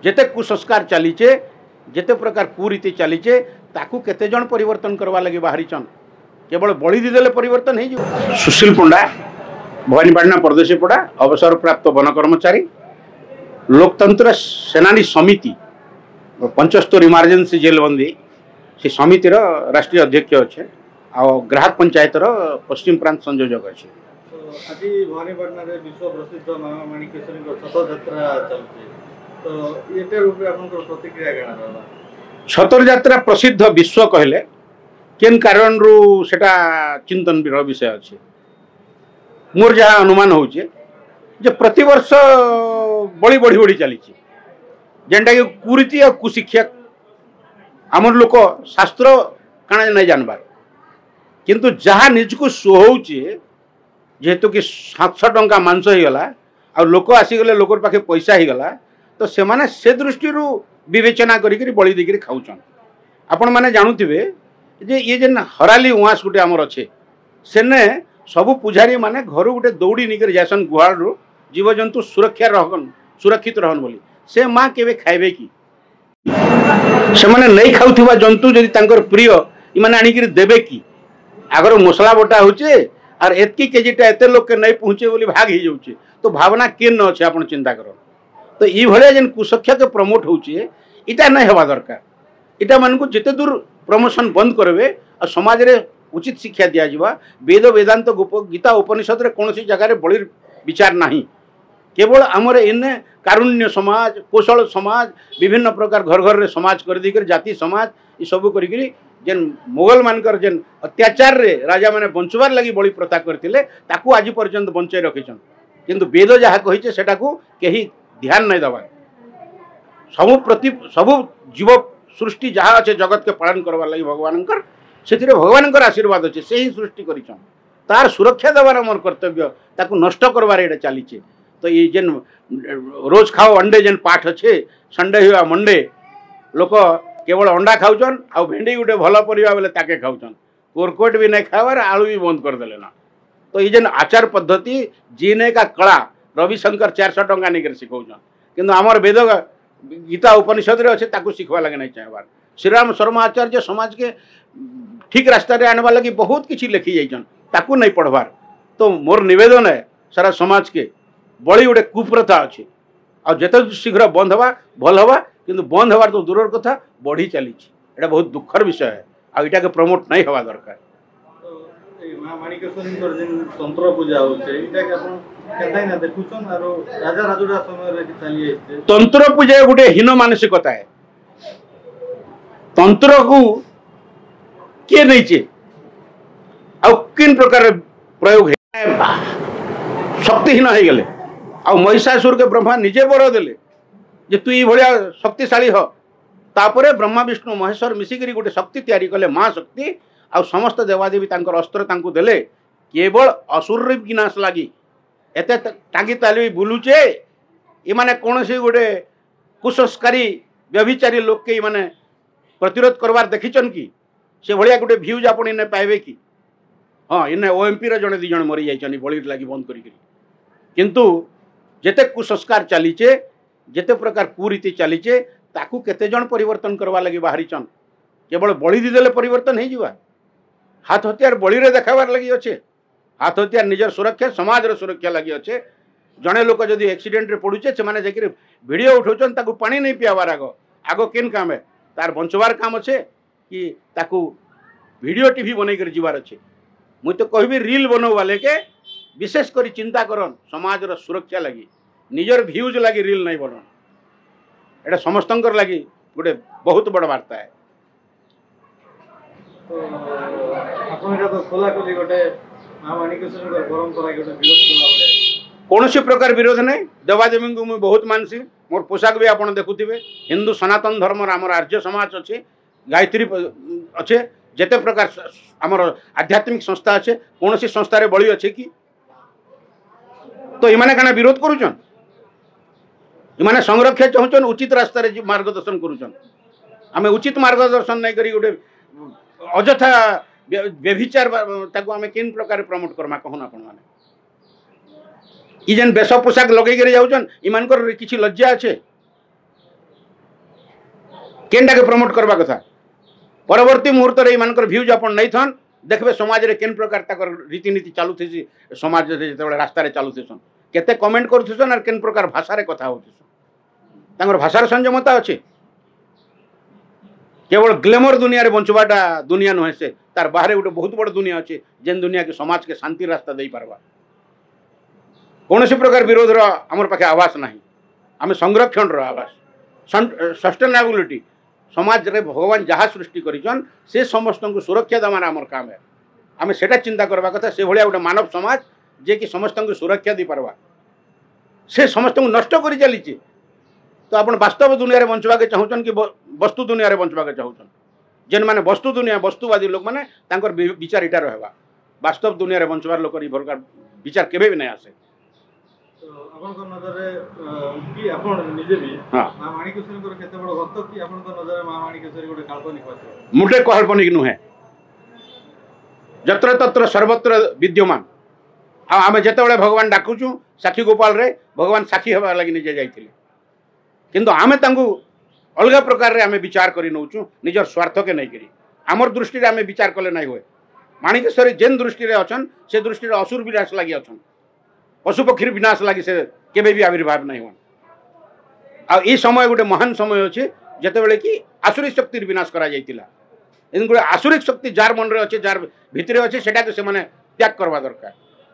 जेते कुसंस्कार चलीचे जेते प्रकार कुरीति चलीचे ताकू केते जन परिवर्तन करवा लगी बाहरी चन केवल बड़ी दीदेले परिवर्तन हो। सुशील पंडा भवानीपाटना प्रदेश पड़ा अवसर प्राप्त वन कर्मचारी लोकतंत्र सेनानी समिति 75 इमरजेंसी जेलबंदी से समितिर राष्ट्रीय अध्यक्ष अच्छे आ ग्राहक पंचायत पश्चिम प्रांत संयोजक अच्छे। आज भवानीपाटना विश्व प्रसिद्ध मामा माणिकेश्वरी छतर यात्रा चलती तो ये रूप में प्रतिक्रिया क्या रहा? छतर यात्रा प्रसिद्ध विश्व कहले केन कारण रु सेटा चिंतन विषय अच्छे। मोर जहाँ अनुमान होचे जे प्रति वर्ष बड़ी बढ़ी बढ़ी चली जेनटा कि कुरीति और कुशिक्षा आमर लोक शास्त्र काना नहीं जानबार किंतु जहाँ निजको सोचे जेहेतु कि 700 टंका मांस हो गला आ लोक आसीगले लोकर पाखे पैसा हो गला तो से माने से दृष्टि विवेचना करी बड़ी देकर खाऊन। आपण मैंने जानूथिबे जे ये जेन हराली उआस गुटे आमर अच्छे सेने सबु पुजारी माने घर गोटे दौड़ी निकर जासन गुहाल रू जीवजंतु सुरक्षित रहन बोली से माँ केवे खाइबे कि से माने नहीं खाउथिबा जंतु जदि तांकर प्रिय इमाने आनिकर देबे कि आगर मसला बटा होचे और एतकी केजीटा एते लोग के नहीं पहुँचे बोली भाग ही जाउचे तो भावना केन अच्छे आपण चिंता कर तो ये भले जेन कुशिक्षा के प्रमोट होचे इटा नहीं हवा दरकार इटा मान को जिते दूर प्रमोशन बंद करबे और समाज रे उचित शिक्षा दिया जावा वेद वेदांत गीता उपनिषद रे कौन सी जगह बड़ी विचार नहीं केवल आमर इन्ने कारुण्य समाज कौशल समाज विभिन्न प्रकार घर घर रे समाज कर दी जाति समाज ये सब करी जेन मुगल मानकर जेन अत्याचार रे राजा माने बंचवार लगी बड़ी प्रथा करथिले ताकू आज पर्यंत बंचाई रखिछन किंतु वेद जहाँ कहिछे सेटा को केही ध्यान नहीं दबा सबु जीव सृष्टि जहाँ अच्छे जगत के पालन करवा लगी भगवानकर से भगवान आशीर्वाद अच्छे से ही सृष्टि कर तार सुरक्षा देवार मोर कर्तव्य ताकू नष्ट करवार ये चलीचे तो ये जेन रोज खाओ अंडे जेन पाठ अच्छे संडे हुआ मंडे लोक केवल अंडा खाऊन आ भेंडी गोटे भल परिया बेले ताके खाऊन कोरकोट भी नहीं खावार आलू भी बंद करदे ना तो ये जेन आचार पद्धति जीने का कला रविशंकर 400 टंका नहीं शिखौन किंतु आमर वेद गीता उपनिषद रे अच्छे ताकू शिखवा लगे नहीं चाहबार। श्रीराम शर्मा आचार्य समाज के ठीक रास्ता रे आनवा लगी बहुत किसी लिखी जाइछन ताकू नहीं पढ़वार तो मोर निवेदन है सारा समाज के बड़ी गोटे कुप्रथा अच्छे और जिते शीघ्र बंद हवा भल हवा किंतु बंद हवार तो दूर कथा बढ़ी चली एटा बहुत दुखर विषय है आ इटा के प्रमोट नहीं हवा दरकार। तंत्र पूजा तंत्र पूजा गोटे हीन मानसिकता है तंत्र को किए नहीं किन प्रकार प्रयोग शक्तिहीन हो गले आ महिषासुर के ब्रह्मा निजे बर देले जे तू ये शक्तिशाली हो तापरे ब्रह्मा विष्णु महेश्वर मिसिक गोटे शक्ति तैयारी कले माँ शक्ति आ समस्त देवादेवी तांकर अस्त्र तांको देले केवल असुर विनाश लगी एते टांगी ताली बुलुचे ये माने कौन सी गोटे कुसंस्कारी व्यभिचारी लोक के माने प्रतिरोध करवार देखीचन कि से भाया गोटे भ्यूज आपण इन्हें पाइबे कि हाँ इन्हें ओएमपी रे जड़े 2 जन मरी जाइछन बड़ी लगी बंद करी किंतु जेते कुसंस्कार चलीचे जेते प्रकार कुरीति चलीचे ताकू केते जन परिवर्तन करवा लगी बाहरी चन केवल बड़ी दीदेले परिवर्तन हो जावा हाथ हथियार बड़ी रे देखाबार लगी अच्छे हाथ हथियार निजर सुरक्षा समाज रे सुरक्षा लगी अच्छे जड़े लोक जदि एक्सीडेंट रे पड़ुचे से माने जाकि वीडियो उठाउछन ताकू पानी नहीं पियाबार आगो केन काम है तार बंचवार काम अच्छे कि ताकू वीडियो टीवी बन कर जीवार अच्छे मुझे तो कहबी रील बनौ वाले के विशेष करी चिंता करन समाज रो सुरक्षा लगी निजर भ्यूज लगी रील नहीं बनन एटा समस्तंकर लगी गोटे बहुत बड़ वार्ता है। कौन सी प्रकार विरोध नहीं देवादेवी को मुझे बहुत मानसी मोर पोशाक भी आप देखुवे हिंदू सनातन धर्म आमर आर्य समाज अच्छे गायत्री अच्छे जेते प्रकार आमर आध्यात्मिक संस्था अच्छे कौन सी संस्था रे बड़ी अच्छे कि तो इमाने काना विरोध करुचन इमाने संरक्षा चाहून उचित रास्ता रे मार्गदर्शन करुचन आमे उचित मार्गदर्शन नहीं करी गोटे अजथा व्यभिचार ताको आमे किन प्रकार प्रमोट करमा कहून आपण माने ई जेन बेस पोशाक लगे जाऊन इमानकर किछि लज्जा अच्छे केनटाके प्रमोट करवा कथा परवर्ती मुहूर्त ये भ्यूज आप नहीं थन देखबे समाज रे केन प्रकार ताकर रीतिनीति चालू थी समाज जो रास्ता चलुन केते कमेंट करुन और केन प्रकार भाषा कथा होर भाषार संयमता अच्छे केवल ग्लैमर दुनिया रे बंचवाटा दुनिया नुहे से तार बाहर गोटे बहुत बड़ दुनिया अच्छे जेन दुनिया के समाज के शांति रास्ता दे पारबा कौन प्रकार विरोधर आमर पाखे आवास ना आम संरक्षण आवास सस्टेनेबिलिटी समाज रे भगवान जहाँ सृष्टि करिछन से समस्त को सुरक्षा देवार आमर काम है आम सेटा चिंता करवा कथा से भाया गोटे मानव समाज जे कि समस्त को सुरक्षा दी पारबा से समस्त को नष्ट कर चली तो आप वास्तव दुनिया में बंचवाके चाहून कि वस्तु दुनिया में बंचवाके चाहून जेन मैंने वस्तु दुनिया वस्तुवादी लोक मैंने विचार इटा रहा वास्तव दुनिया में बंचवार लोक विचार केवे भी नहीं आसे मुठे काल्पनिक नुहे जत्र तत्र सर्वत्र विद्यमान आम जिते भगवान डाकुचु साक्षी गोपाल रे भगवान साक्षी हवा लगी निजे जाइथिले किंतु आमे तांगु अलग प्रकार रे आमे विचार करी नौचु निजर स्वार्थ के नहीं करी आमर दृष्टि रे आमे विचार कले नहीं हुए माणिकेश्वरी जेन दृष्टि रे अछन से दृष्टि रे असुर विनाश लगी अछन पशु पक्षी विनाश लगी से केबे भी आविर्भाव नहीं हुआ आ ई समय गोटे महान समय अच्छे जेते बेले कि आसुरी शक्ति विनाश करा जाइतिला गोटे आसुरिक शक्ति जार मन रे अच्छे जार भितरे अच्छे सेटा के से माने त्याग करवा दरकार।